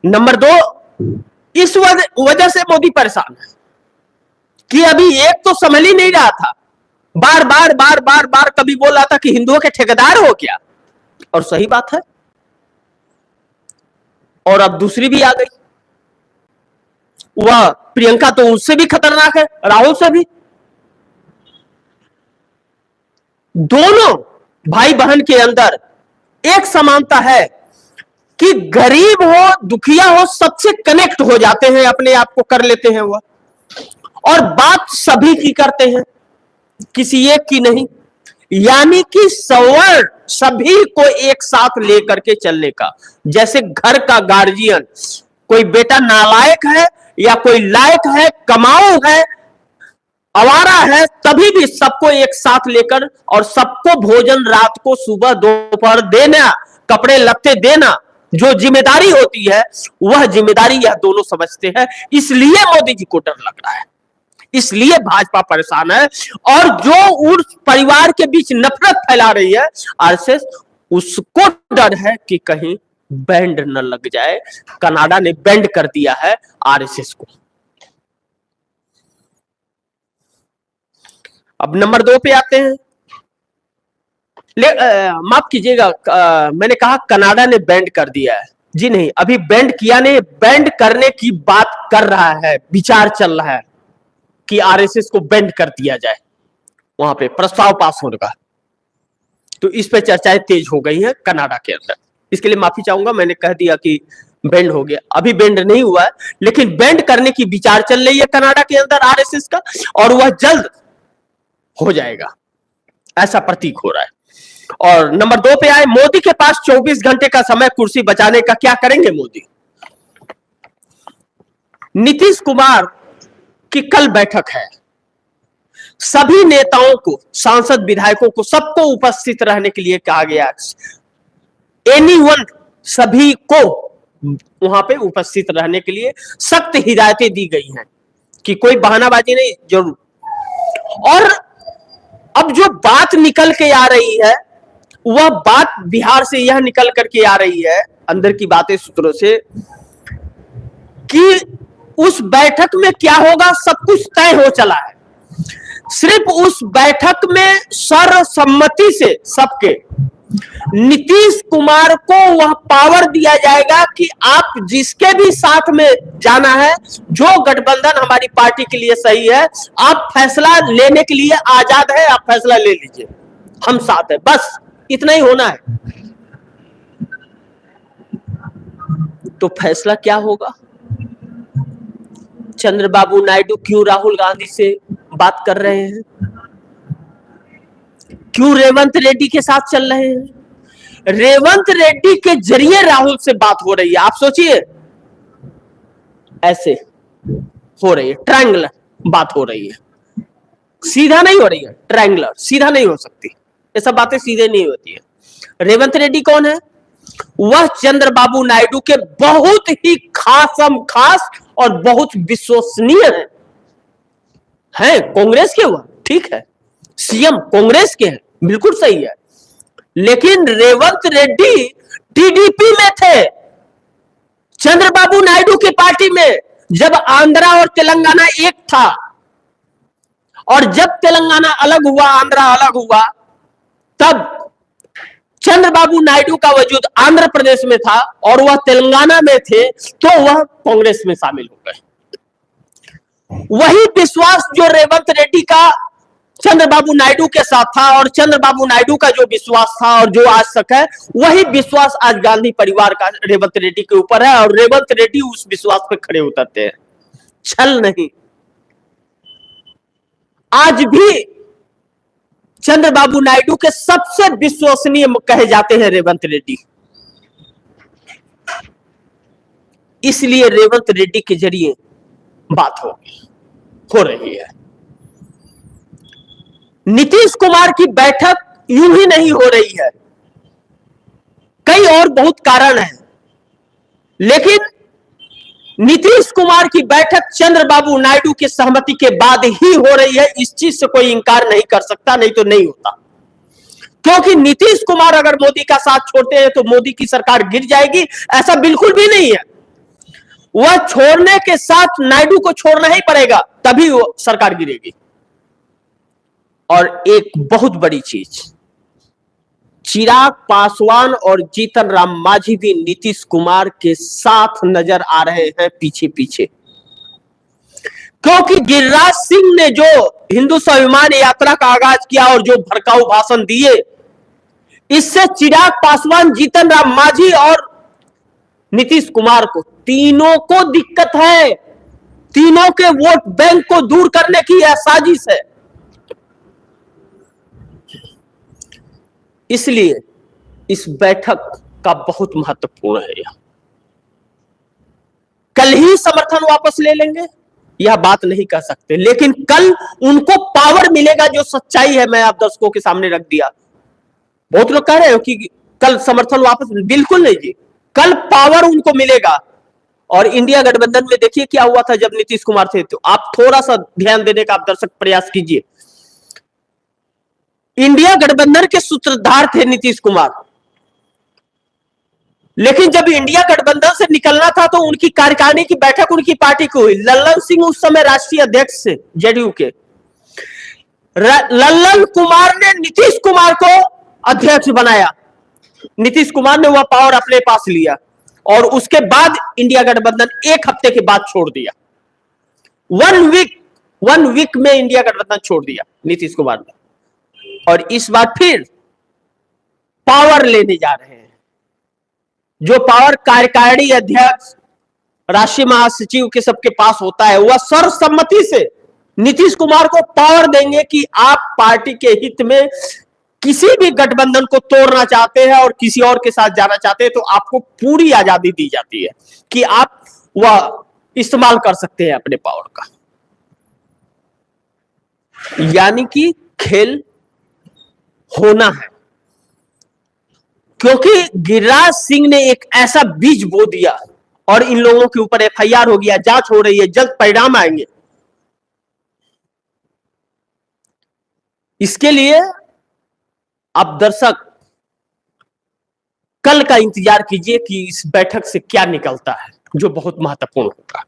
Number दो, इस वजह से मोदी परेशान है कि अभी एक तो संभल ही नहीं रहा था, बार बार बार बार बार कभी बोल रहा था कि हिंदुओं के ठेकेदार हो क्या, और सही बात है, और अब दूसरी भी आ गई, वह प्रियंका तो उससे भी खतरनाक है, राहुल से भी। दोनों भाई बहन के अंदर एक समानता है कि गरीब हो दुखिया हो सबसे कनेक्ट हो जाते हैं, अपने आप को कर लेते हैं वह, और बात सभी की करते हैं, किसी एक की नहीं। यानी कि सवर्ण सभी को एक साथ लेकर के चलने का, जैसे घर का गार्जियन, कोई बेटा नालायक है या कोई लायक है, कमाऊ है, आवारा है, तभी भी सबको एक साथ लेकर और सबको भोजन रात को सुबह दोपहर देना, कपड़े लत्ते देना, जो जिम्मेदारी होती है वह जिम्मेदारी यह दोनों समझते हैं। इसलिए मोदी जी को डर लग रहा है, इसलिए भाजपा परेशान है, और जो उस परिवार के बीच नफरत फैला रही है आरएसएस, उसको डर है कि कहीं बैंड न लग जाए। कनाडा ने बैंड कर दिया है आरएसएस को। अब नंबर 2 पे आते हैं। माफ कीजिएगा, मैंने कहा कनाडा ने बैंड कर दिया है, जी नहीं, अभी बैंड किया नहीं, बैंड करने की बात कर रहा है, विचार चल रहा है कि आरएसएस को बैंड कर दिया जाए, वहां पे प्रस्ताव पास होने का। तो इस पे चर्चाएं तेज हो गई हैं कनाडा के अंदर। इसके लिए माफी चाहूंगा, मैंने कह दिया कि बैंड हो गया, अभी बैंड नहीं हुआ है, लेकिन बैंड करने की विचार चल रही है कनाडा के अंदर आरएसएस का, और वह जल्द हो जाएगा, ऐसा प्रतीक हो रहा है। और नंबर 2 पे आए, मोदी के पास 24 घंटे का समय कुर्सी बचाने का, क्या करेंगे मोदी? नीतीश कुमार की कल बैठक है, सभी नेताओं को, सांसद विधायकों को, सबको उपस्थित रहने के लिए कहा गया। एनीवन, सभी को वहां पे उपस्थित रहने के लिए सख्त हिदायतें दी गई हैं कि कोई बहानाबाजी नहीं, जरूर। और अब जो बात निकल के आ रही है, वह बात बिहार से यह निकल करके आ रही है, अंदर की बातें सूत्रों से, कि उस बैठक में क्या होगा सब कुछ तय हो चला है। सिर्फ उस बैठक में सर्वसम्मति से सबके नीतीश कुमार को वह पावर दिया जाएगा कि आप जिसके भी साथ में जाना है, जो गठबंधन हमारी पार्टी के लिए सही है, आप फैसला लेने के लिए आजाद है, आप फैसला ले लीजिए, हम साथ हैं, बस इतना ही होना है। तो फैसला क्या होगा? चंद्रबाबू नायडू क्यों राहुल गांधी से बात कर रहे हैं, क्यों रेवंत रेड्डी के साथ चल रहे हैं? रेवंत रेड्डी के जरिए राहुल से बात हो रही है, आप सोचिए, ऐसे हो रही है, ट्रायंगुलर बात हो रही है, सीधा नहीं हो रही है, ट्रायंगुलर, सीधा नहीं हो सकती, ये सब बातें सीधे नहीं होती है। रेवंत रेड्डी कौन है? वह चंद्रबाबू नायडू के बहुत ही खास और बहुत विश्वसनीय है कांग्रेस के, वह ठीक है, सीएम कांग्रेस के हैं, बिल्कुल सही है, लेकिन रेवंत रेड्डी टीडीपी में थे, चंद्रबाबू नायडू की पार्टी में, जब आंध्रा और तेलंगाना एक था, और जब तेलंगाना अलग हुआ, आंध्रा अलग हुआ, तब चंद्रबाबू नायडू का वजूद आंध्र प्रदेश में था और वह तेलंगाना में थे, तो वह कांग्रेस में शामिल हो गए। वही विश्वास जो रेवंत रेड्डी का चंद्रबाबू नायडू के साथ था, और चंद्रबाबू नायडू का जो विश्वास था और जो आज तक है, वही विश्वास आज गांधी परिवार का रेवंत रेड्डी के ऊपर है, और रेवंत रेड्डी उस विश्वास पे खड़े उतरते हैं, छल नहीं। आज भी चंद्रबाबू नायडू के सबसे विश्वसनीय कहे जाते हैं रेवंत रेड्डी, इसलिए रेवंत रेड्डी के जरिए बात हो रही है। नीतीश कुमार की बैठक यूं ही नहीं हो रही है, कई और बहुत कारण हैं, लेकिन नीतीश कुमार की बैठक चंद्रबाबू नायडू की सहमति के बाद ही हो रही है, इस चीज से कोई इंकार नहीं कर सकता, नहीं तो नहीं होता। क्योंकि नीतीश कुमार अगर मोदी का साथ छोड़ते हैं तो मोदी की सरकार गिर जाएगी, ऐसा बिल्कुल भी नहीं है। वह छोड़ने के साथ नायडू को छोड़ना ही पड़ेगा, तभी वो सरकार गिरेगी। और एक बहुत बड़ी चीज, चिराग पासवान और जीतन राम मांझी भी नीतीश कुमार के साथ नजर आ रहे हैं पीछे पीछे, क्योंकि गिरिराज सिंह ने जो हिंदू स्वाभिमान यात्रा का आगाज किया और जो भड़काऊ भाषण दिए, इससे चिराग पासवान, जीतन राम मांझी और नीतीश कुमार को, तीनों को दिक्कत है। तीनों के वोट बैंक को दूर करने की यह साजिश है। इसलिए इस बैठक का बहुत महत्वपूर्ण है। यह कल ही समर्थन वापस ले लेंगे यह बात नहीं कह सकते, लेकिन कल उनको पावर मिलेगा। जो सच्चाई है मैं आप दर्शकों के सामने रख दिया। बहुत लोग कह रहे हो कि कल समर्थन वापस, बिल्कुल नहीं जी, कल पावर उनको मिलेगा। और इंडिया गठबंधन में देखिए क्या हुआ था जब नीतीश कुमार थे, तो आप थोड़ा सा ध्यान देने का आप दर्शक प्रयास कीजिए। इंडिया गठबंधन के सूत्रधार थे नीतीश कुमार, लेकिन जब इंडिया गठबंधन से निकलना था तो उनकी कार्यकारिणी की बैठक उनकी पार्टी की हुई। लल्लन सिंह उस समय राष्ट्रीय अध्यक्ष थे जेडीयू के। लल्लन कुमार ने नीतीश कुमार को अध्यक्ष बनाया। नीतीश कुमार ने वह पावर अपने पास लिया और उसके बाद इंडिया गठबंधन एक हफ्ते के बाद छोड़ दिया। वन वीक में इंडिया गठबंधन छोड़ दिया नीतीश कुमार ने। और इस बार फिर पावर लेने जा रहे हैं। जो पावर कार्यकारिणी अध्यक्ष, राष्ट्रीय महासचिव के सबके पास होता है, वह सर्वसम्मति से नीतीश कुमार को पावर देंगे कि आप पार्टी के हित में किसी भी गठबंधन को तोड़ना चाहते हैं और किसी और के साथ जाना चाहते हैं तो आपको पूरी आजादी दी जाती है कि आप वह इस्तेमाल कर सकते हैं अपने पावर का। यानी कि खेल होना है, क्योंकि गिरिराज सिंह ने एक ऐसा बीज बो दिया और इन लोगों के ऊपर एफआईआर हो गया, जांच हो रही है, जल्द परिणाम आएंगे। इसके लिए आप दर्शक कल का इंतजार कीजिए कि इस बैठक से क्या निकलता है, जो बहुत महत्वपूर्ण होगा।